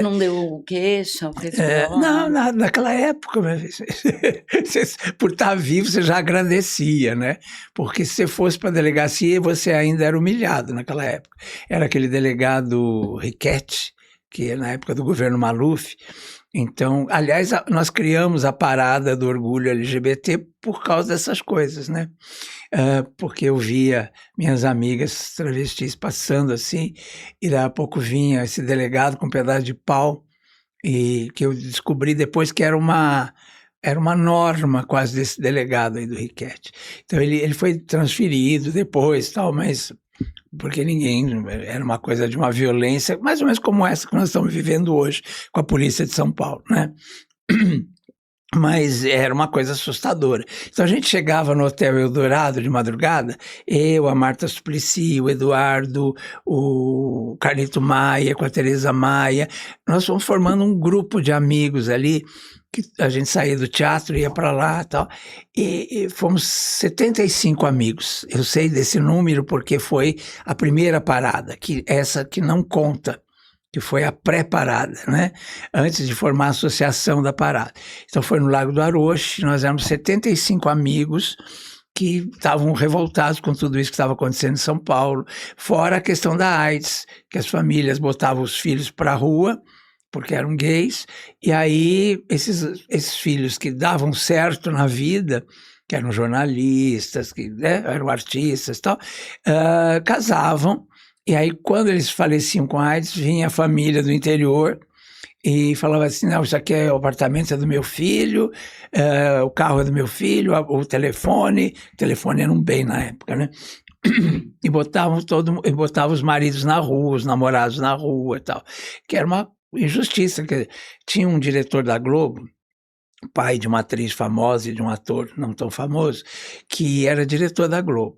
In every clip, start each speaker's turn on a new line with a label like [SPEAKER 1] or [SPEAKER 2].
[SPEAKER 1] Não deu queixa? Porque você
[SPEAKER 2] Não, naquela época, por estar vivo, você já agradecia, né? Porque se você fosse para a delegacia, você ainda era humilhado naquela época. Era aquele delegado Riquetti, que na época do governo Maluf. Então, aliás, nós criamos a parada do orgulho LGBT por causa dessas coisas, né? Porque eu via minhas amigas travestis passando assim, e daí a pouco vinha esse delegado com um pedaço de pau, e que eu descobri depois que era uma norma quase desse delegado aí do Riquetti. Então ele foi transferido depois, tal, mas porque ninguém, era uma coisa de uma violência, mais ou menos como essa que nós estamos vivendo hoje com a polícia de São Paulo, né? Mas era uma coisa assustadora. Então a gente chegava no Hotel Eldorado de madrugada, eu, a Marta Suplicy, o Eduardo, o Carlito Maia, com a Tereza Maia, nós fomos formando um grupo de amigos ali, que a gente saía do teatro, ia para lá e tal, e fomos 75 amigos. Eu sei desse número porque foi a primeira parada, essa que não conta, que foi a pré-parada, né? Antes de formar a associação da parada. Então foi no Lago do Aroche, nós éramos 75 amigos que estavam revoltados com tudo isso que estava acontecendo em São Paulo, fora a questão da AIDS, que as famílias botavam os filhos para a rua, porque eram gays, e aí esses filhos que davam certo na vida, que eram jornalistas, que, né, eram artistas e tal, casavam. E aí, quando eles faleciam com AIDS, vinha a família do interior e falava assim, não, isso aqui é o apartamento do meu filho, o carro é do meu filho, o telefone era um bem na época, né? E botavam os maridos na rua, os namorados na rua e tal, que era uma injustiça. Que tinha um diretor da Globo, pai de uma atriz famosa e de um ator não tão famoso, que era diretor da Globo.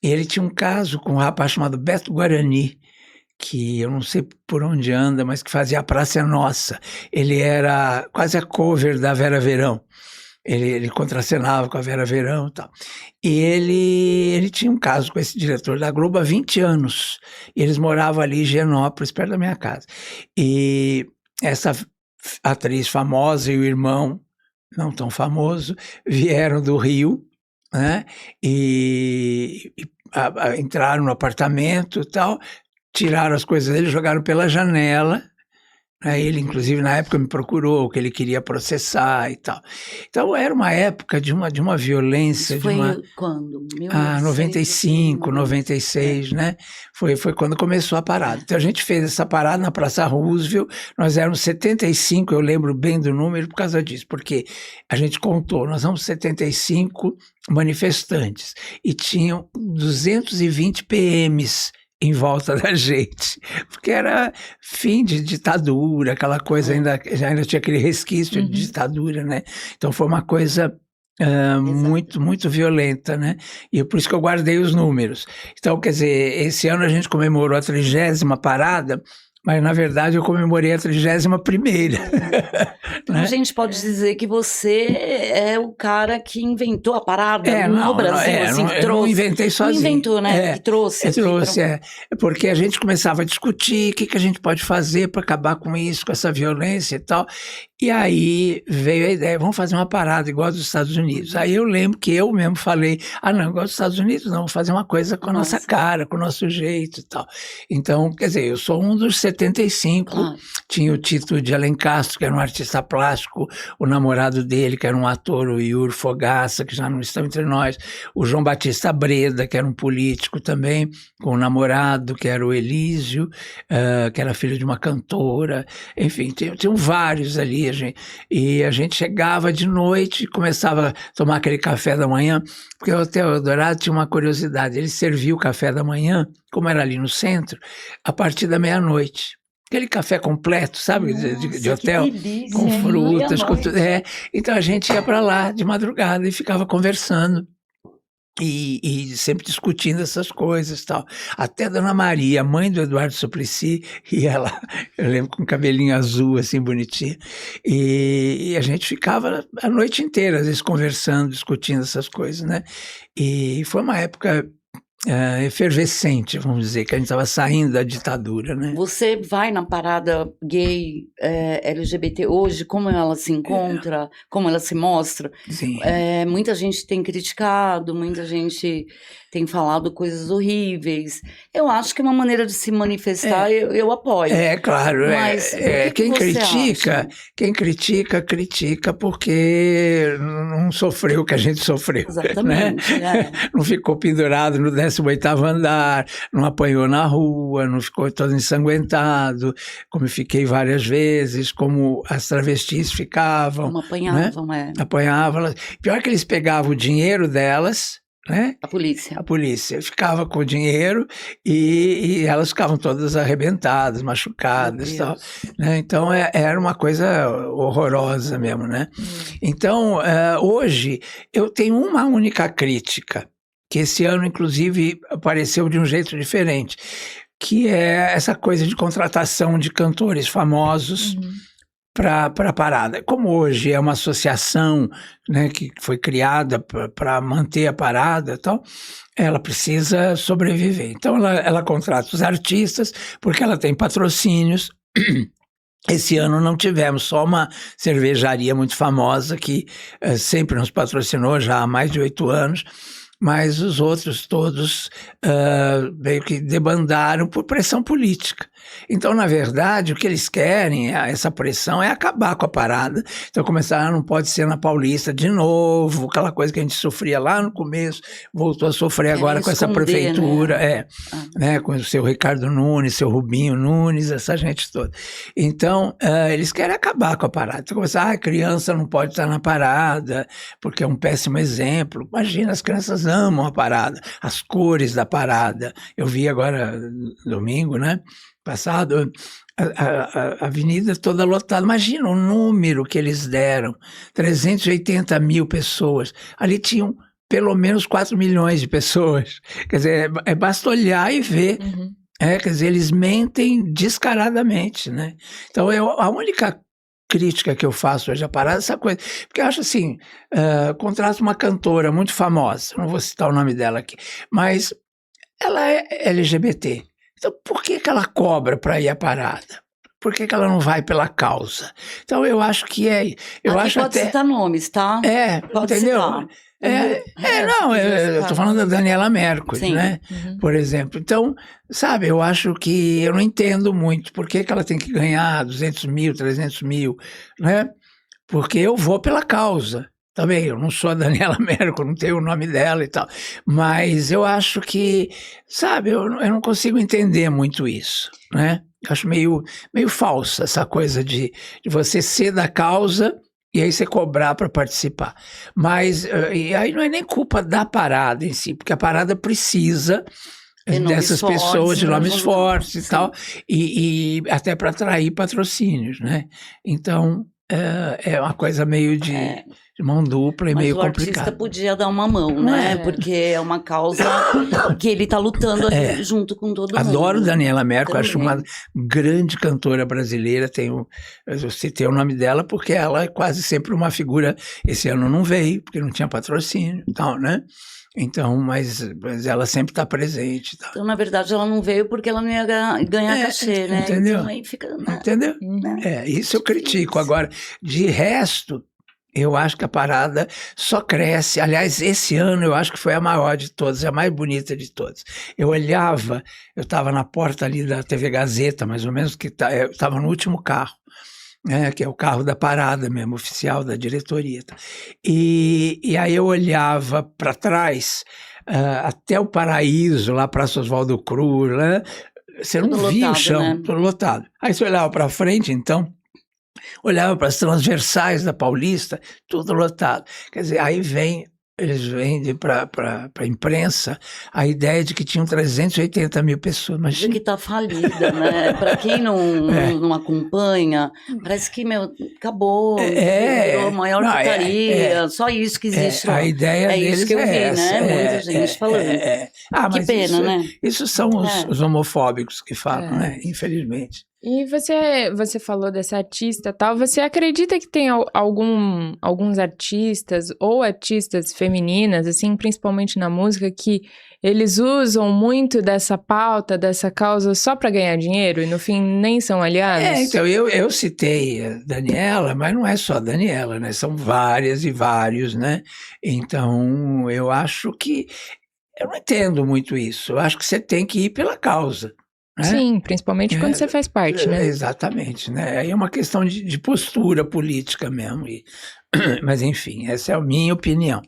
[SPEAKER 2] E ele tinha um caso com um rapaz chamado Beto Guarani, que eu não sei por onde anda, mas que fazia A Praça é Nossa. Ele era quase a cover da Vera Verão. Ele contracenava com a Vera Verão e tal. E ele tinha um caso com esse diretor da Globo há 20 anos. E eles moravam ali em Higienópolis, perto da minha casa. E essa atriz famosa e o irmão, não tão famoso, vieram do Rio, né? E entraram no apartamento e tal, tiraram as coisas dele, jogaram pela janela. Ele, inclusive, na época me procurou, que ele queria processar e tal. Então, era uma época de uma violência.
[SPEAKER 1] Isso foi quando?
[SPEAKER 2] 95, 96, né? Foi quando começou a parada. Então, a gente fez essa parada na Praça Roosevelt, nós éramos 75, eu lembro bem do número por causa disso, porque a gente contou, nós éramos 75 manifestantes, e tinham 220 PMs em volta da gente, porque era fim de ditadura, aquela coisa, ainda tinha aquele resquício de ditadura, né? Então foi uma coisa muito, muito violenta, né? E é por isso que eu guardei os números. Então, quer dizer, esse ano a gente comemorou a 30ª parada, mas na verdade eu comemorei a 31ª.
[SPEAKER 1] Então, né? A gente pode dizer que você é o cara que inventou a parada no Brasil, assim, que trouxe.
[SPEAKER 2] Eu não inventei sozinho.
[SPEAKER 1] Não inventou, né? Que trouxe.
[SPEAKER 2] Porque a gente começava a discutir o que a gente pode fazer para acabar com isso, com essa violência e tal. E aí veio a ideia, vamos fazer uma parada igual dos Estados Unidos. Aí eu lembro que eu mesmo falei, não, igual dos Estados Unidos não, vamos fazer uma coisa com a nossa cara, com o nosso jeito e tal. Então, quer dizer, eu sou um dos 75, tinha o Tito de Alencastro, que era um artista plástico, o namorado dele, que era um ator, o Yuri Fogaça, que já não estão entre nós, o João Batista Breda, que era um político também, com um namorado, que era o Elísio, que era filho de uma cantora, enfim, tinham vários ali. E a gente chegava de noite e começava a tomar aquele café da manhã, porque o Hotel Eldorado tinha uma curiosidade, ele servia o café da manhã, como era ali no centro, a partir da meia-noite. Aquele café completo, sabe, de hotel, com frutas, com tudo. Então a gente ia para lá de madrugada e ficava conversando. E sempre discutindo essas coisas e tal. Até Dona Maria, mãe do Eduardo Suplicy, ia lá, eu lembro, com um cabelinho azul, assim, bonitinho. E a gente ficava a noite inteira, às vezes, conversando, discutindo essas coisas, né? E foi uma época efervescente, vamos dizer, que a gente estava saindo da ditadura, né?
[SPEAKER 1] Você vai na parada gay, LGBT hoje, como ela se encontra, como ela se mostra?
[SPEAKER 2] Sim.
[SPEAKER 1] Muita gente tem criticado, muita gente tem falado coisas horríveis. Eu acho que é uma maneira de se manifestar, eu apoio.
[SPEAKER 2] Claro.
[SPEAKER 1] Mas
[SPEAKER 2] quem critica, critica porque não sofreu o que a gente sofreu.
[SPEAKER 1] Exatamente.
[SPEAKER 2] Né? Não ficou pendurado no 18º andar, não apanhou na rua, não ficou todo ensanguentado, como eu fiquei várias vezes, como as travestis ficavam.
[SPEAKER 1] Como apanhavam, né?
[SPEAKER 2] Apanhavam. Pior que eles pegavam o dinheiro delas, né?
[SPEAKER 1] A polícia
[SPEAKER 2] ficava com o dinheiro e elas ficavam todas arrebentadas, machucadas e tal, né? Então era uma coisa horrorosa mesmo, né? Então hoje eu tenho uma única crítica, que esse ano inclusive apareceu de um jeito diferente, que é essa coisa de contratação de cantores famosos para a parada. Como hoje é uma associação, né, que foi criada para manter a parada e tal, ela precisa sobreviver. Então ela contrata os artistas porque ela tem patrocínios. Esse ano não tivemos, só uma cervejaria muito famosa que sempre nos patrocinou já há mais de 8 anos, mas os outros todos meio que debandaram por pressão política. Então, na verdade, o que eles querem, essa pressão, é acabar com a parada. Então começaram, não pode ser na Paulista de novo, aquela coisa que a gente sofria lá no começo, voltou a sofrer agora com essa prefeitura, né, com o seu Ricardo Nunes, seu Rubinho Nunes, essa gente toda. Então, eles querem acabar com a parada. Então começaram, a criança não pode estar na parada, porque é um péssimo exemplo. Imagina, as crianças amam a parada, as cores da parada. Eu vi agora, domingo, né, passado, a avenida toda lotada. Imagina o número que eles deram, 380 mil pessoas. Ali tinham pelo menos 4 milhões de pessoas. Quer dizer, basta olhar e ver. Quer dizer, eles mentem descaradamente, né? Então, a única crítica que eu faço hoje à parada é essa coisa. Porque eu acho assim, contrato uma cantora muito famosa, não vou citar o nome dela aqui, mas ela é LGBT. Então, por que ela cobra para ir à parada? Por que ela não vai pela causa? Então, eu acho que eu
[SPEAKER 1] aqui
[SPEAKER 2] acho
[SPEAKER 1] pode
[SPEAKER 2] até...
[SPEAKER 1] citar nomes, tá? Pode
[SPEAKER 2] entendeu?
[SPEAKER 1] citar.
[SPEAKER 2] Eu tô falando da Daniela Mercury, né? Por exemplo. Então, sabe, eu acho que eu não entendo muito por que ela tem que ganhar 200 mil, 300 mil, né? Porque eu vou pela causa. Também, eu não sou a Daniela Mercury, não tenho o nome dela e tal, mas eu acho que, sabe, eu não consigo entender muito isso, né? Eu acho meio falsa essa coisa de você ser da causa e aí você cobrar para participar. Mas, e aí não é nem culpa da parada em si, porque a parada precisa dessas pessoas de nomes fortes e tal, e até para atrair patrocínios, né? Então, é uma coisa meio de mão dupla e meio complicada.
[SPEAKER 1] Mas o artista podia dar uma mão, né? Porque é uma causa que ele está lutando ali junto com todo mundo.
[SPEAKER 2] Adoro Daniela Mercury, acho uma grande cantora brasileira, eu citei o nome dela porque ela é quase sempre uma figura, esse ano não veio, porque não tinha patrocínio e tal, né? Então, mas ela sempre está presente. Tá.
[SPEAKER 1] Então, na verdade, ela não veio porque ela não ia ganhar cachê, né?
[SPEAKER 2] Entendeu?
[SPEAKER 1] Então, aí fica,
[SPEAKER 2] entendeu? Isso eu critico. Agora, de resto, eu acho que a parada só cresce. Aliás, esse ano eu acho que foi a maior de todas, a mais bonita de todas. Eu estava na porta ali da TV Gazeta, mais ou menos, eu estava no último carro. Que é o carro da parada mesmo, oficial da diretoria. E aí eu olhava para trás, até o Paraíso, lá Praça Oswaldo Cruz, né? Você não via o chão, né? Tudo lotado. Aí você olhava para frente, então, olhava para as transversais da Paulista, tudo lotado. Quer dizer, aí eles vendem para a imprensa a ideia de que tinham 380 mil pessoas. Imagina.
[SPEAKER 1] Que está falida, né? Para quem não acompanha, parece que, acabou, virou a maior putaria, só isso que existe lá.
[SPEAKER 2] A ideia deles
[SPEAKER 1] isso que eu vi, né? Muita gente falando.
[SPEAKER 2] Mas
[SPEAKER 1] que pena, né?
[SPEAKER 2] Isso são os homofóbicos que falam, né? Infelizmente.
[SPEAKER 3] E você falou dessa artista e tal, você acredita que tem alguns artistas ou artistas femininas, assim, principalmente na música, que eles usam muito dessa pauta, dessa causa só para ganhar dinheiro e no fim nem são aliados?
[SPEAKER 2] Então, eu citei a Daniela, mas não é só a Daniela, né? São várias e vários, né? Então, eu acho que... Eu não entendo muito isso. Eu acho que você tem que ir pela causa, né?
[SPEAKER 3] Sim, principalmente quando você faz parte, né?
[SPEAKER 2] Exatamente, né? Aí é uma questão de postura política mesmo. Mas, enfim, essa é a minha opinião.